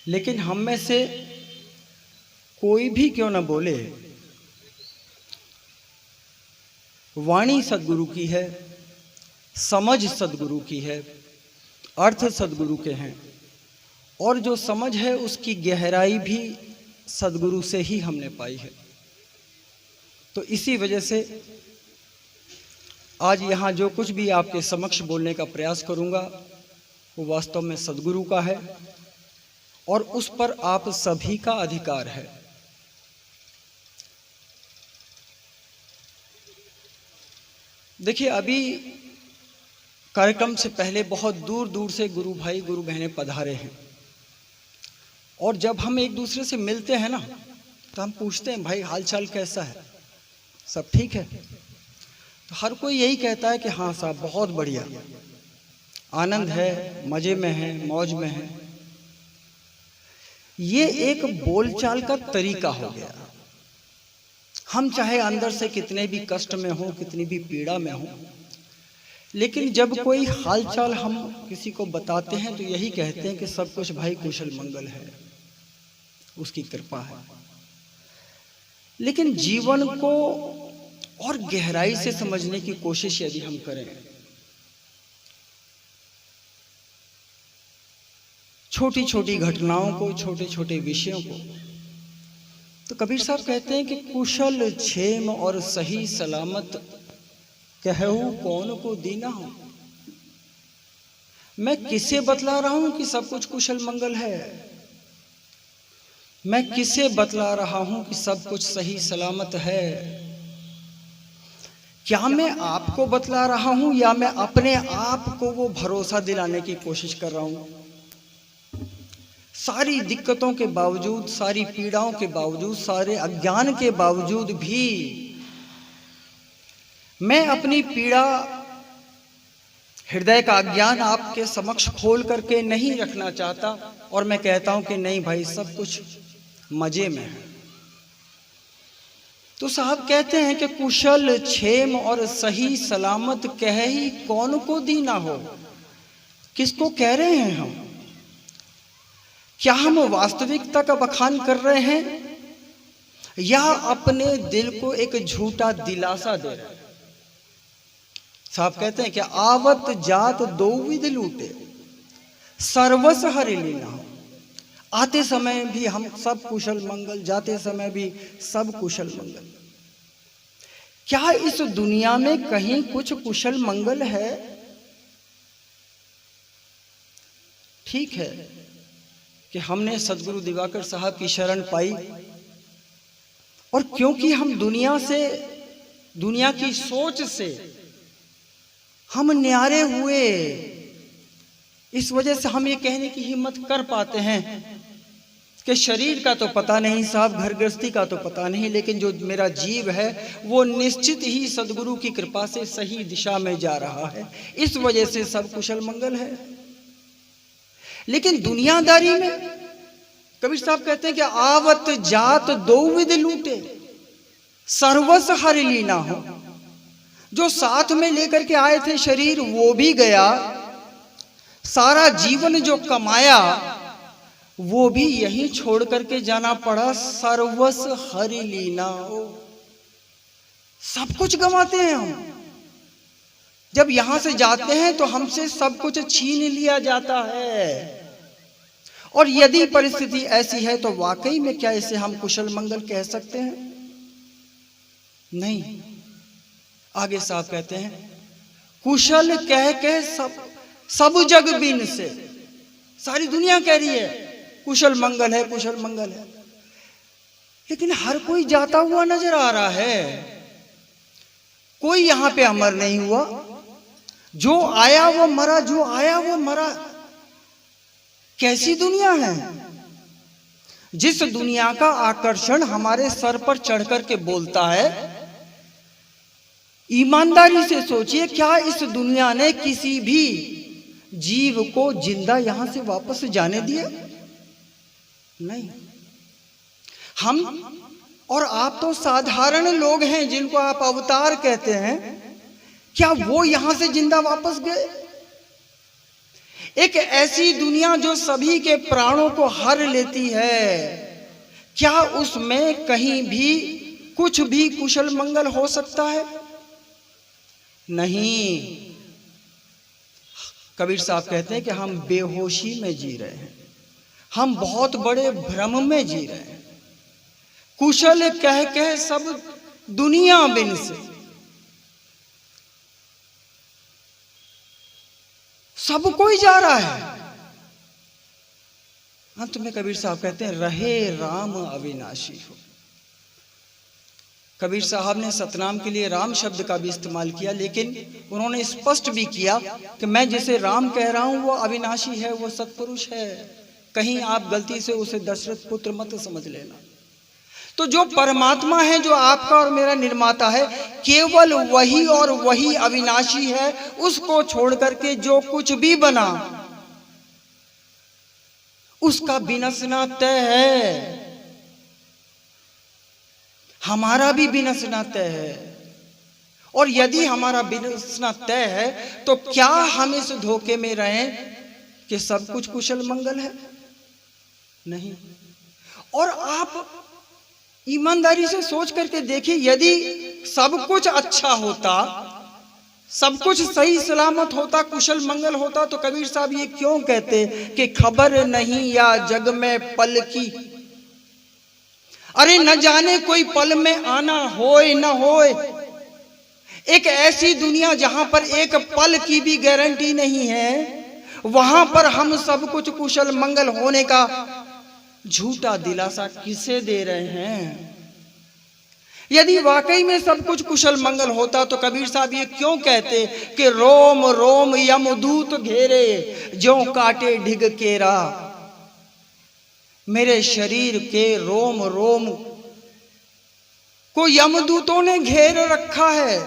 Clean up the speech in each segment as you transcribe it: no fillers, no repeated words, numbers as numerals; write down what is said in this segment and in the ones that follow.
लेकिन हम में से कोई भी क्यों न बोले, वाणी सदगुरु की है, समझ सदगुरु की है, अर्थ सदगुरु के हैं, और जो समझ है उसकी गहराई भी सदगुरु से ही हमने पाई है। तो इसी वजह से आज यहाँ जो कुछ भी आपके समक्ष बोलने का प्रयास करूँगा वो वास्तव में सदगुरु का है और उस पर आप सभी का अधिकार है। देखिए, अभी कार्यक्रम से पहले बहुत दूर दूर से गुरु भाई गुरु बहनें पधारे हैं, और जब हम एक दूसरे से मिलते हैं ना तो हम पूछते हैं, भाई हाल चाल कैसा है, सब ठीक है? तो हर कोई यही कहता है कि हाँ साहब बहुत बढ़िया, आनंद है, मज़े में है, मौज में है। ये एक बोलचाल का तरीका हो गया। हम चाहे अंदर से कितने भी कष्ट में हो, कितनी भी पीड़ा में हो, लेकिन जब कोई हालचाल हम किसी को बताते हैं तो यही कहते हैं कि सब कुछ भाई कुशल मंगल है, उसकी कृपा है। लेकिन जीवन को और गहराई से समझने की कोशिश यदि हम करें, छोटी छोटी घटनाओं को, छोटे छोटे विषयों को, तो कबीर साहब कहते हैं कि कुशल क्षेम और सही सलामत कहूँ कौन को दीना हो। मैं किसे बतला रहा हूं कि सब कुछ कुशल मंगल है? मैं किसे बतला रहा हूं कि सब कुछ सही सलामत है? क्या मैं आपको बतला रहा हूं या मैं अपने आप को वो भरोसा दिलाने की कोशिश कर रहा हूं? सारी दिक्कतों के बावजूद, सारी पीड़ाओं के बावजूद, सारे अज्ञान के बावजूद भी मैं अपनी पीड़ा, हृदय का अज्ञान आपके समक्ष खोल करके नहीं रखना चाहता, और मैं कहता हूं कि नहीं भाई सब कुछ मजे में है। तो साहब कहते हैं कि कुशल क्षेम और सही सलामत कह ही कौन को दीना हो। किसको कह रहे हैं हम? क्या हम वास्तविकता का बखान कर रहे हैं या अपने दिल को एक झूठा दिलासा दे रहे हैं? साहब कहते हैं कि आवत जात दो विध लूटे, सर्वस हरि लीना हो। आते समय भी हम सब कुशल मंगल, जाते समय भी सब कुशल मंगल। क्या इस दुनिया में कहीं कुछ कुशल मंगल है? ठीक है कि हमने सदगुरु दिवाकर साहब की शरण पाई, और क्योंकि हम दुनिया से, दुनिया की सोच से हम न्यारे हुए, इस वजह से हम ये कहने की हिम्मत कर पाते हैं कि शरीर का तो पता नहीं साहब, घर गृहस्थी का तो पता नहीं, लेकिन जो मेरा जीव है वो निश्चित ही सदगुरु की कृपा से सही दिशा में जा रहा है, इस वजह से सब कुशल मंगल है। लेकिन दुनियादारी में कबीर साहब कहते हैं कि आवत जात दो विध लूटे, सर्वस हरि लीना हो। जो साथ में लेकर के आए थे शरीर वो भी गया, सारा जीवन जो कमाया वो भी यहीं छोड़ करके जाना पड़ा। सर्वस हरि लीना हो, सब कुछ गंवाते हैं हम। जब यहां से जाते हैं तो हमसे सब कुछ छीन लिया जाता है, और यदि परिस्थिति ऐसी है तो वाकई में क्या इसे हम कुशल मंगल कह सकते हैं? नहीं। आगे साहब कहते हैं कुशल कह के सब जग बिन से, सारी दुनिया कह रही है कुशल मंगल है, कुशल मंगल है, लेकिन हर कोई जाता हुआ नजर आ रहा है। कोई यहां पे अमर नहीं हुआ, जो आया वो मरा, जो आया वो मरा। कैसी दुनिया है? जिस दुनिया का आकर्षण हमारे सर पर चढ़ करके बोलता है, ईमानदारी से सोचिए, क्या इस दुनिया ने किसी भी जीव को जिंदा यहां से वापस जाने दिया? नहीं। हम और आप तो साधारण लोग हैं जिनको आप अवतार कहते हैं, क्या वो यहां से जिंदा वापस गए? एक ऐसी दुनिया जो सभी के प्राणों को हर लेती है, क्या उसमें कहीं भी कुछ भी कुशल मंगल हो सकता है? नहीं। कबीर साहब कहते हैं कि हम बेहोशी में जी रहे हैं, हम बहुत बड़े भ्रम में जी रहे हैं। कुशल कह कह सब दुनिया बिन से, सब कोई जा रहा है। अंत में कबीर साहब कहते हैं रहे राम अविनाशी हो। कबीर साहब ने सतनाम के लिए राम शब्द का भी इस्तेमाल किया, लेकिन उन्होंने स्पष्ट भी किया कि मैं जिसे राम कह रहा हूं वो अविनाशी है, वो सत्पुरुष है। कहीं आप गलती से उसे दशरथ पुत्र मत समझ लेना। तो जो परमात्मा है, जो आपका और मेरा निर्माता है, केवल वही और वही अविनाशी है। उसको छोड़ करके जो कुछ भी बना उसका विनशना तय है, हमारा भी विनशना तय है। और यदि हमारा विनशना तय है तो क्या हम इस धोखे में रहें कि सब कुछ कुशल मंगल है? नहीं। और आप ईमानदारी से सोच करके देखिए, यदि सब कुछ अच्छा होता, सब कुछ सही सलामत होता, कुशल मंगल होता, तो कबीर साहब ये क्यों कहते कि खबर नहीं या जग में पल की, अरे न जाने कोई पल में आना होए न होए। एक ऐसी दुनिया जहां पर एक पल की भी गारंटी नहीं है, वहां पर हम सब कुछ कुशल मंगल होने का झूठा दिलासा किसे दे रहे हैं? यदि वाकई में सब कुछ कुशल मंगल होता तो कबीर साहब ये क्यों कहते कि रोम रोम यमदूत घेरे, ज्यों काटे ढिग केरा। मेरे शरीर के रोम रोम को यमदूतों ने घेर रखा है।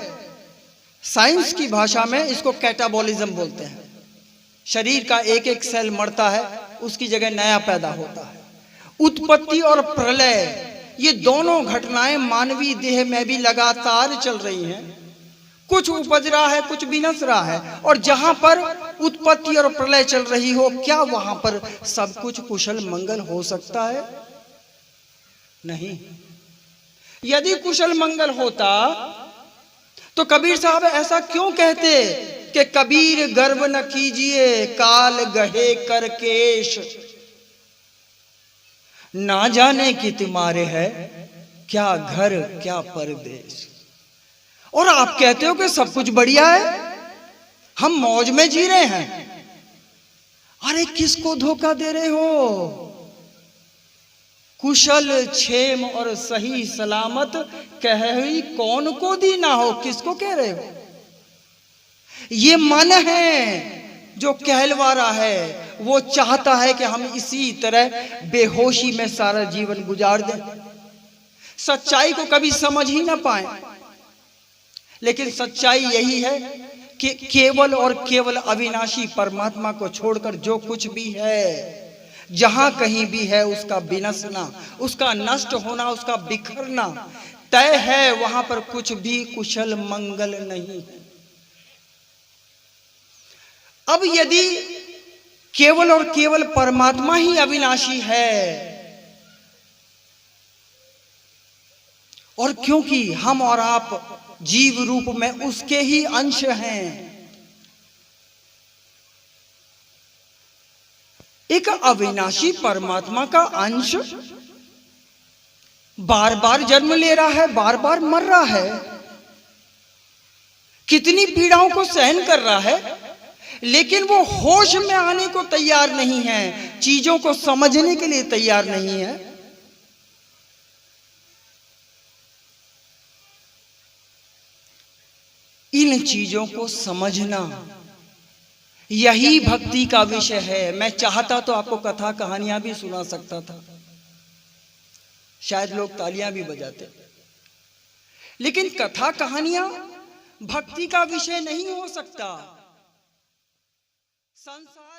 साइंस की भाषा में इसको कैटाबॉलिज्म बोलते हैं। शरीर का एक एक सेल मरता है, उसकी जगह नया पैदा होता है। उत्पत्ति और प्रलय, ये दोनों घटनाएं मानवीय देह में भी लगातार चल रही हैं। कुछ उपज रहा है, कुछ विनश रहा है। और जहां पर उत्पत्ति और प्रलय चल रही हो, क्या वहां पर सब कुछ कुशल मंगल हो सकता है? नहीं। यदि कुशल मंगल होता तो कबीर साहब ऐसा क्यों कहते कि कबीर गर्व न कीजिए काल गहे कर केश, ना जाने कि तुम्हारे है क्या घर क्या परदेश। और आप कहते हो कि सब कुछ बढ़िया है, हम मौज में जी रहे हैं। अरे किसको धोखा दे रहे हो? कुशल क्षेम और सही सलामत कही कौन को दी ना हो, किसको कह रहे हो? ये मन है जो कहलवा रहा है, वो चाहता है कि हम इसी तरह बेहोशी में सारा जीवन गुजार दें, सच्चाई को कभी समझ ही ना पाए। लेकिन सच्चाई यही है कि केवल और केवल अविनाशी परमात्मा को छोड़कर जो कुछ भी है, जहां कहीं भी है, उसका विनशना, उसका नष्ट होना, उसका बिखरना तय है। वहां पर कुछ भी कुशल मंगल नहीं है। अब यदि केवल और केवल परमात्मा ही अविनाशी है, और क्योंकि हम और आप जीव रूप में उसके ही अंश हैं, एक अविनाशी परमात्मा का अंश बार बार जन्म ले रहा है, बार बार मर रहा है, कितनी पीड़ाओं को सहन कर रहा है, लेकिन वो होश में आने को तैयार नहीं है, चीजों को समझने के लिए तैयार नहीं है। इन चीजों को समझना यही भक्ति का विषय है। मैं चाहता तो आपको कथा कहानियां भी सुना सकता था, शायद लोग तालियां भी बजाते, लेकिन कथा कहानियां भक्ति का विषय नहीं हो सकता। संसार